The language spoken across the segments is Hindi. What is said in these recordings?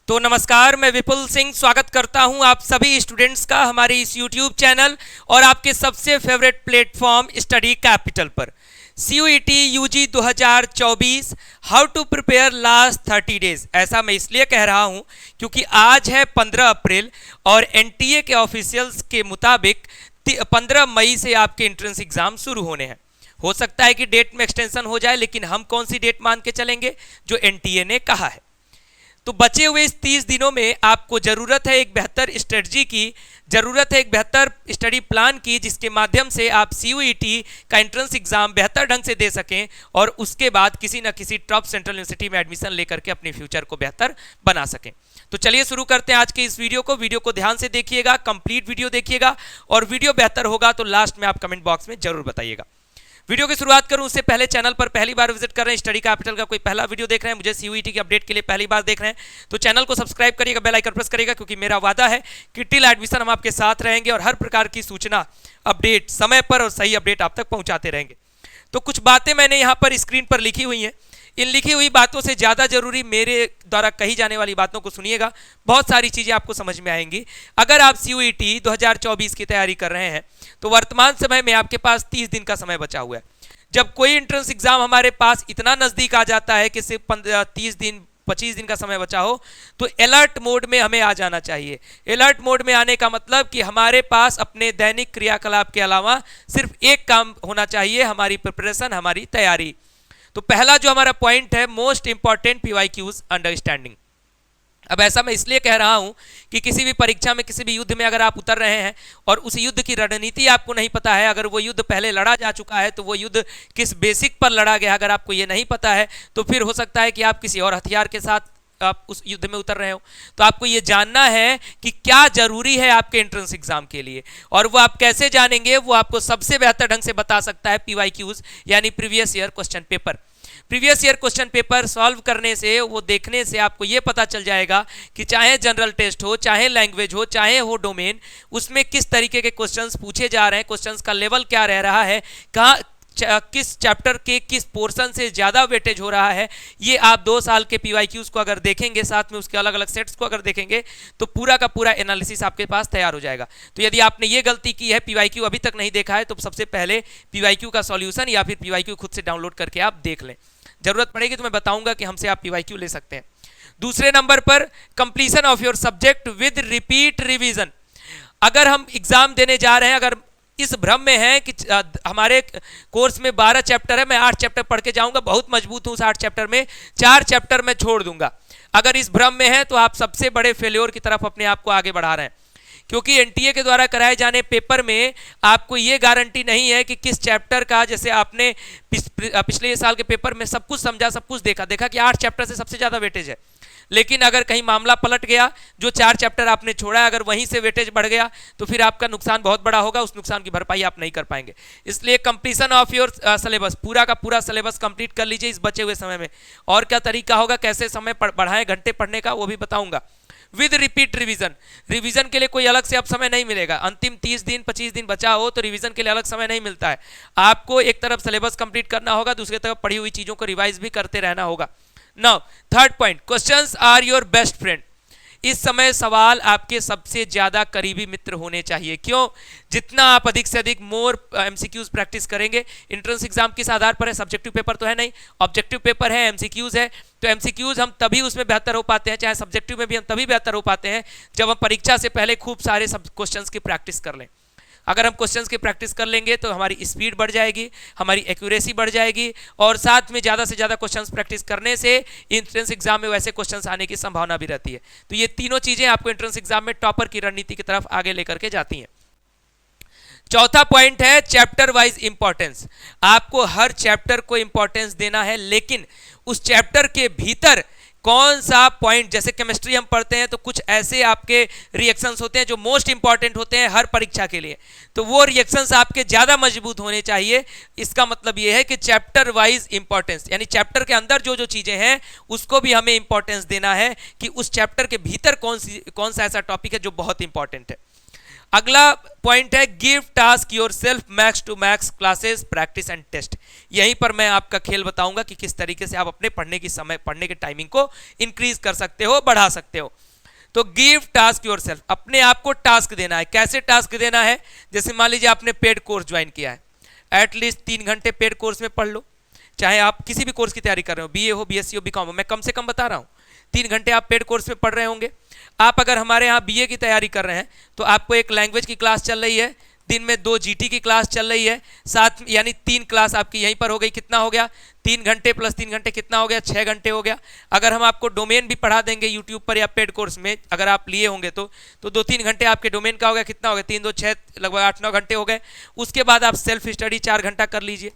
तो नमस्कार, मैं विपुल सिंह स्वागत करता हूं आप सभी स्टूडेंट्स का हमारे इस YouTube चैनल और आपके सबसे फेवरेट प्लेटफॉर्म स्टडी कैपिटल पर। CUET UG 2024 how to prepare last 30 days. ऐसा मैं इसलिए कह रहा हूं क्योंकि आज है 15 अप्रैल और NTA के ऑफिशियल्स के मुताबिक 15 मई से आपके एंट्रेंस एग्जाम शुरू होने हैं। हो सकता है कि डेट में एक्सटेंशन हो जाए, लेकिन हम कौन सी डेट मान के चलेंगे? जो NTA ने कहा है। तो बचे हुए इस 30 दिनों में आपको जरूरत है एक बेहतर स्ट्रेटजी की, जरूरत है एक बेहतर स्टडी प्लान की, जिसके माध्यम से आप CUET का एंट्रेंस एग्जाम बेहतर ढंग से दे सकें और उसके बाद किसी न किसी टॉप सेंट्रल यूनिवर्सिटी में एडमिशन लेकर के अपने फ्यूचर को बेहतर बना सकें। तो चलिए शुरू करते हैं आज के इस वीडियो को ध्यान से देखिएगा, कंप्लीट वीडियो देखिएगा और वीडियो बेहतर होगा तो लास्ट में आप कमेंट बॉक्स में जरूर बताइएगा। वीडियो की शुरुआत करूं उससे पहले चैनल पर पहली बार विजिट कर रहे हैं, स्टडी कैपिटल का कोई पहला वीडियो देख रहे हैं, मुझे CUET की अपडेट के लिए पहली बार देख रहे हैं, तो चैनल को सब्सक्राइब करिएगा, बेल आइकन प्रेस करिएगा, क्योंकि मेरा वादा है कि टिल एडमिशन हम आपके साथ रहेंगे और हर प्रकार की सूचना, अपडेट समय पर और सही अपडेट आप तक पहुंचाते रहेंगे। तो कुछ बातें मैंने यहाँ पर स्क्रीन पर लिखी हुई हैं। इन लिखी हुई बातों से ज़्यादा जरूरी मेरे द्वारा कही जाने वाली बातों को सुनिएगा, बहुत सारी चीज़ें आपको समझ में आएंगी। अगर आप CUET 2024 की तैयारी कर रहे हैं तो वर्तमान समय में आपके पास 30 दिन का समय बचा हुआ है। जब कोई एंट्रेंस एग्जाम हमारे पास इतना नज़दीक आ जाता है कि सिर्फ 30 दिन 25 दिन का समय बचा हो, तो अलर्ट मोड में हमें आ जाना चाहिए। अलर्ट मोड में आने का मतलब कि हमारे पास अपने दैनिक क्रियाकलाप के अलावा सिर्फ एक काम होना चाहिए, हमारी प्रिपरेशन, हमारी तैयारी। तो पहला जो हमारा पॉइंट है, मोस्ट इंपॉर्टेंट PYQs अंडरस्टैंडिंग। अब ऐसा मैं इसलिए कह रहा हूं कि किसी भी परीक्षा में, किसी भी युद्ध में अगर आप उतर रहे हैं और उस युद्ध की रणनीति आपको नहीं पता है, अगर वो युद्ध पहले लड़ा जा चुका है तो वो युद्ध किस बेसिक पर लड़ा गया, अगर आपको ये नहीं पता है तो फिर हो सकता है कि आप किसी और हथियार के साथ आप उस युद्ध में उतर रहे हो। तो आपको ये जानना है कि क्या जरूरी है आपके एंट्रेंस एग्जाम के लिए, और वो आप कैसे जानेंगे, वो आपको सबसे बेहतर ढंग से बता सकता है PYQs यानी previous year question paper. Previous year question paper solve करने से, वो देखने से आपको ये पता चल जाएगा कि चाहे जनरल टेस्ट हो, चाहे लैंग्वेज हो, चाहे हो डोमेन, उसमें किस तरीके के क्वेश्चंस पूछे जा रहे हैं, क्वेश्चंस का लेवल क्या रह रहा है, कहाँ किस चैप्टर के किस पोर्शन से ज़्यादा वेटेज हो रहा है। ये आप 2 साल के PYQs को अगर देखेंगे, साथ में उसके अलग अलग सेट्स को अगर देखेंगे, तो पूरा का पूरा एनालिसिस आपके पास तैयार हो जाएगा। तो यदि आपने ये गलती की है, PYQ अभी तक नहीं देखा है, तो सबसे पहले PYQ का सॉल्यूशन या फिर PYQ खुद से डाउनलोड करके आप देख लें। जरूरत पड़ेगी तो मैं बताऊंगा कि हमसे आप PYQ ले सकते हैं। दूसरे नंबर पर completion of your subject with repeat revision. अगर हम एग्जाम देने जा रहे हैं, अगर इस भ्रम में है कि हमारे कोर्स में 12 चैप्टर है, मैं 8 चैप्टर पढ़ के जाऊंगा, बहुत मजबूत हूं उस 8 चैप्टर में, 4 चैप्टर मैं छोड़ दूंगा, अगर इस भ्रम में है तो आप सबसे बड़े फेल्योर की तरफ अपने आप को आगे बढ़ा रहे हैं। क्योंकि NTA के द्वारा कराए जाने पेपर में आपको ये गारंटी नहीं है कि किस चैप्टर का, जैसे आपने पिछले साल के पेपर में सब कुछ समझा, सब कुछ देखा कि 8 चैप्टर से सबसे ज़्यादा वेटेज है, लेकिन अगर कहीं मामला पलट गया, जो 4 चैप्टर आपने छोड़ा है, अगर वहीं से वेटेज बढ़ गया, तो फिर आपका नुकसान बहुत बड़ा होगा, उस नुकसान की भरपाई आप नहीं कर पाएंगे। इसलिए कंप्लीशन ऑफ योर सिलेबस, पूरा का पूरा सिलेबस कंप्लीट कर लीजिए इस बचे हुए समय में। और क्या तरीका होगा, कैसे समय बढ़ाएं घंटे पढ़ने का, वो भी बताऊंगा। विद रिपीट रिवीजन, रिवीजन के लिए कोई अलग से अब समय नहीं मिलेगा। अंतिम 30 दिन 25 दिन बचा हो तो रिवीजन के लिए अलग समय नहीं मिलता है। आपको एक तरफ सिलेबस कंप्लीट करना होगा, दूसरी तरफ पढ़ी हुई चीजों को रिवाइज भी करते रहना होगा। Now third point, questions are your best friend. इस समय सवाल आपके सबसे ज्यादा करीबी मित्र होने चाहिए। क्यों? जितना आप अधिक से अधिक मोर MCQs प्रैक्टिस करेंगे। एंट्रेंस एग्जाम किस आधार पर है? सब्जेक्टिव पेपर तो है नहीं, ऑब्जेक्टिव पेपर है, MCQs है। तो MCQs हम तभी उसमें बेहतर हो पाते हैं, चाहे सब्जेक्टिव में भी हम तभी बेहतर हो पाते हैं जब हम परीक्षा से पहले खूब सारे सब क्वेश्चंस की प्रैक्टिस कर लें। अगर हम क्वेश्चंस की प्रैक्टिस कर लेंगे तो हमारी स्पीड बढ़ जाएगी, हमारी एक्यूरेसी बढ़ जाएगी, और साथ में ज़्यादा से ज़्यादा क्वेश्चंस प्रैक्टिस करने से एंट्रेंस एग्जाम में वैसे क्वेश्चंस आने की संभावना भी रहती है। तो ये तीनों चीज़ें आपको एंट्रेंस एग्जाम में टॉपर की रणनीति की तरफ आगे लेकर के जाती हैं। चौथा पॉइंट है चैप्टर वाइज इंपॉर्टेंस। आपको हर चैप्टर को इंपॉर्टेंस देना है, लेकिन उस चैप्टर के भीतर कौन सा पॉइंट, जैसे केमिस्ट्री हम पढ़ते हैं तो कुछ ऐसे आपके रिएक्शंस होते हैं जो मोस्ट इंपॉर्टेंट होते हैं हर परीक्षा के लिए, तो वो रिएक्शंस आपके ज़्यादा मजबूत होने चाहिए। इसका मतलब ये है कि चैप्टर वाइज इंपॉर्टेंस, यानी चैप्टर के अंदर जो जो चीज़ें हैं उसको भी हमें इंपॉर्टेंस देना है कि उस चैप्टर के भीतर कौन सा ऐसा टॉपिक है जो बहुत इंपॉर्टेंट है। अगला पॉइंट है give task yourself max to max classes practice and test. यहीं पर मैं आपका खेल बताऊंगा कि किस तरीके से आप अपने पढ़ने के टाइमिंग को इंक्रीज कर सकते हो, बढ़ा सकते हो। तो गिव टास्क योर सेल्फ, अपने आप को टास्क देना है। कैसे टास्क देना है? जैसे मान लीजिए आपने पेड कोर्स ज्वाइन किया है, एटलीस्ट 3 घंटे पेड कोर्स में पढ़ लो। चाहे आप किसी भी कोर्स की तैयारी कर रहे हो, बीए हो, बीएससी हो, बीकॉम हो, मैं कम से कम बता रहा हूं 3 घंटे आप पेड कोर्स में पढ़ रहे होंगे। आप अगर हमारे यहाँ बीए की तैयारी कर रहे हैं तो आपको एक लैंग्वेज की क्लास चल रही है, दिन में 2 जीटी की क्लास चल रही है, साथ यानी 3 क्लास आपकी यहीं पर हो गई। कितना हो गया? 3 घंटे प्लस 3 घंटे कितना हो गया? 6 घंटे हो गया। अगर हम आपको डोमेन भी पढ़ा देंगे यूट्यूब पर या पेड कोर्स में अगर आप लिए होंगे तो 2-3 घंटे आपके डोमेन का हो गया। कितना हो गया? 3 2 6 लगभग 8-9 घंटे हो गए। उसके बाद आप सेल्फ स्टडी 4 घंटा कर लीजिए,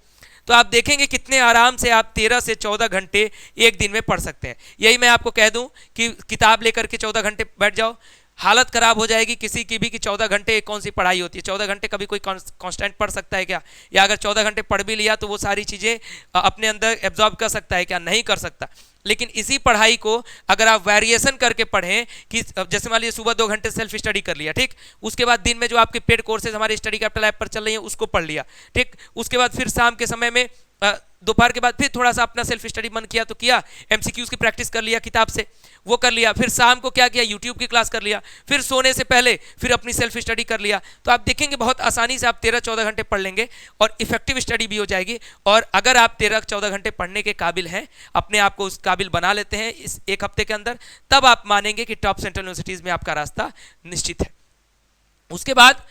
तो आप देखेंगे कितने आराम से आप 13 से 14 घंटे एक दिन में पढ़ सकते हैं। यही मैं आपको कह दूं कि किताब लेकर के 14 घंटे बैठ जाओ, हालत खराब हो जाएगी किसी की भी कि 14 घंटे कौन सी पढ़ाई होती है। 14 घंटे कभी कोई कांस्टेंट पढ़ सकता है क्या? या अगर 14 घंटे पढ़ भी लिया तो वो सारी चीज़ें अपने अंदर एब्जॉर्ब कर सकता है क्या? नहीं कर सकता। लेकिन इसी पढ़ाई को अगर आप वेरिएशन करके पढ़ें कि जैसे मान लीजिए सुबह 2 घंटे सेल्फ स्टडी कर लिया, ठीक, उसके बाद दिन में जो आपके पेड कोर्सेज हमारे स्टडी कैपिटल ऐप पर चल रही हैं उसको पढ़ लिया, ठीक, उसके बाद फिर शाम के समय में दोपहर के बाद फिर थोड़ा सा अपना सेल्फ स्टडी मन किया तो किया, एमसीक्यूज की प्रैक्टिस कर लिया किताब से, वो कर लिया, फिर शाम को क्या किया? यूट्यूब की क्लास कर लिया, फिर सोने से पहले फिर अपनी सेल्फ स्टडी कर लिया। तो आप देखेंगे बहुत आसानी से आप 13-14 घंटे पढ़ लेंगे और इफेक्टिव स्टडी भी हो जाएगी। और अगर आप 13-14 घंटे पढ़ने के काबिल हैं, अपने आप को उस काबिल बना लेते हैं इस 1 हफ्ते के अंदर, तब आप मानेंगे कि टॉप सेंट्रल यूनिवर्सिटीज में आपका रास्ता निश्चित है। उसके बाद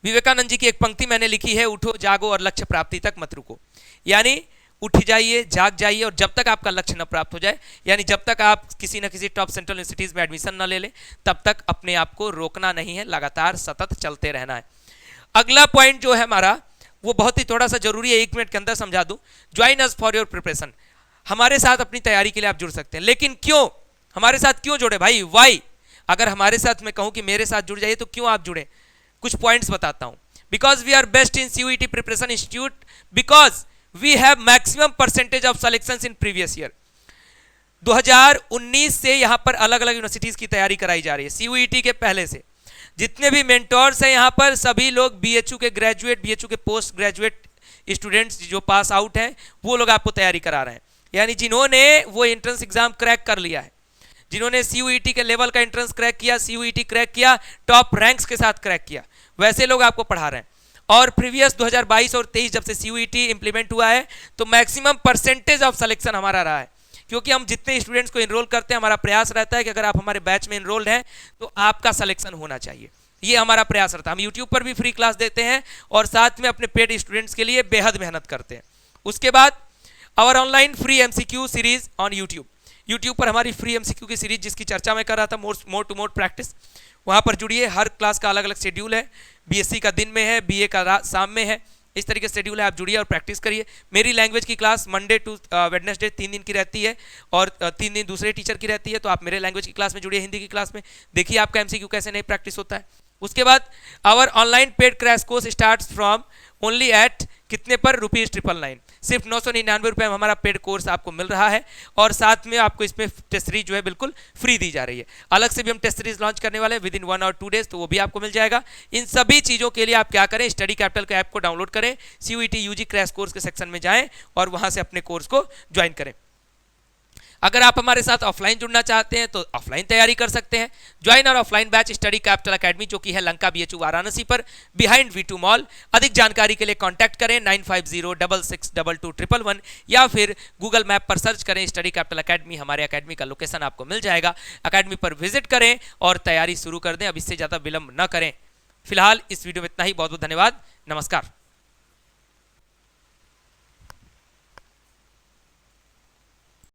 विवेकानंद जी की एक पंक्ति मैंने लिखी है, उठो जागो और लक्ष्य प्राप्ति तक मत रुको। यानी उठ जाइए, जाग जाइए, और जब तक आपका लक्ष्य न प्राप्त हो जाए, यानी जब तक आप किसी न किसी टॉप सेंट्रल यूनिवर्सिटीज में एडमिशन न ले लें, तब तक अपने आप को रोकना नहीं है, लगातार सतत चलते रहना है। अगला पॉइंट जो है हमारा वो बहुत ही थोड़ा सा जरूरी है, 1 मिनट के अंदर समझा दूं। Join us for your preparation, हमारे साथ अपनी तैयारी के लिए आप जुड़ सकते हैं। लेकिन क्यों हमारे साथ क्यों जुड़े भाई? वाई? अगर हमारे साथ मैं कहूं कि मेरे साथ जुड़ जाइए तो क्यों आप जुड़े? कुछ पॉइंट्स बताता हूं। Because we are best in CUET preparation institute, because we have maximum percentage of selections in previous year. 2019 से यहां पर अलग अलग यूनिवर्सिटीज की तैयारी कराई जा रही है। CUET के पहले से जितने भी मेंटोर्स हैं यहां पर सभी लोग BHU के ग्रेजुएट, BHU के पोस्ट ग्रेजुएट स्टूडेंट्स जो पास आउट हैं वो लोग आपको तैयारी करा रहे हैं। यानी जिन्होंने वो एंट्रेंस एग्जाम क्रैक कर लिया है, जिन्होंने CUET के लेवल का एंट्रेंस क्रैक किया, CUET क्रैक किया, टॉप रैंक्स के साथ क्रैक किया, वैसे लोग आपको पढ़ा रहे हैं। और प्रीवियस 2022 और 23 जब से CUET इंप्लीमेंट हुआ है तो मैक्सिमम परसेंटेज ऑफ सिलेक्शन हमारा रहा है, क्योंकि हम जितने स्टूडेंट्स को एनरोल करते हैं हमारा प्रयास रहता है कि अगर आप हमारे बैच में एनरोल्ड हैं तो आपका सिलेक्शन होना चाहिए। ये हमारा प्रयास रहता है। हम यूट्यूब पर भी फ्री क्लास देते हैं और साथ में अपने पेड स्टूडेंट्स के लिए बेहद मेहनत करते हैं। उसके बाद our online free MCQ series on YouTube पर हमारी फ्री MCQ की सीरीज जिसकी चर्चा मैं कर रहा था, मोर टू मोर प्रैक्टिस, वहाँ पर जुड़िए। हर क्लास का अलग अलग शेड्यूल है, BSc का दिन में है, BA का शाम में है, इस तरीके से शेड्यूल है। आप जुड़िए और प्रैक्टिस करिए। मेरी लैंग्वेज की क्लास मंडे टू वेडनेसडे 3 दिन की रहती है और 3 दिन दूसरे टीचर की रहती है, तो आप मेरे लैंग्वेज की क्लास में जुड़िए, हिंदी की क्लास में देखिए आपका MCQ कैसे नहीं प्रैक्टिस होता है। उसके बाद our online paid crash course start from only at कितने पर? ₹999, सिर्फ 999 रुपये में हमारा पेड कोर्स आपको मिल रहा है। और साथ में आपको इसमें टेस्ट सीरीज जो है बिल्कुल फ्री दी जा रही है। अलग से भी हम टेस्ट सीरीज लॉन्च करने वाले हैं विद इन 1 और 2 डेज, तो वो भी आपको मिल जाएगा। इन सभी चीज़ों के लिए आप क्या करें? स्टडी कैपिटल के ऐप को डाउनलोड करें, CUET UG क्रैश कोर्स के सेक्शन में जाएं और वहां से अपने कोर्स को ज्वाइन करें। अगर आप हमारे साथ ऑफलाइन जुड़ना चाहते हैं तो ऑफलाइन तैयारी कर सकते हैं। ज्वाइन और offline batch study capital academy जो कि है लंका BHU वाराणसी पर बिहाइंड V2 मॉल। अधिक जानकारी के लिए कांटेक्ट करें 9506622111 या फिर गूगल मैप पर सर्च करें स्टडी कैपिटल एकेडमी। हमारे एकेडमी का लोकेशन आपको मिल जाएगा। एकेडमी पर विजिट करें और तैयारी शुरू कर दें। अब इससे ज़्यादा विलंब न करें। फिलहाल इस वीडियो में इतना ही। बहुत बहुत धन्यवाद। नमस्कार।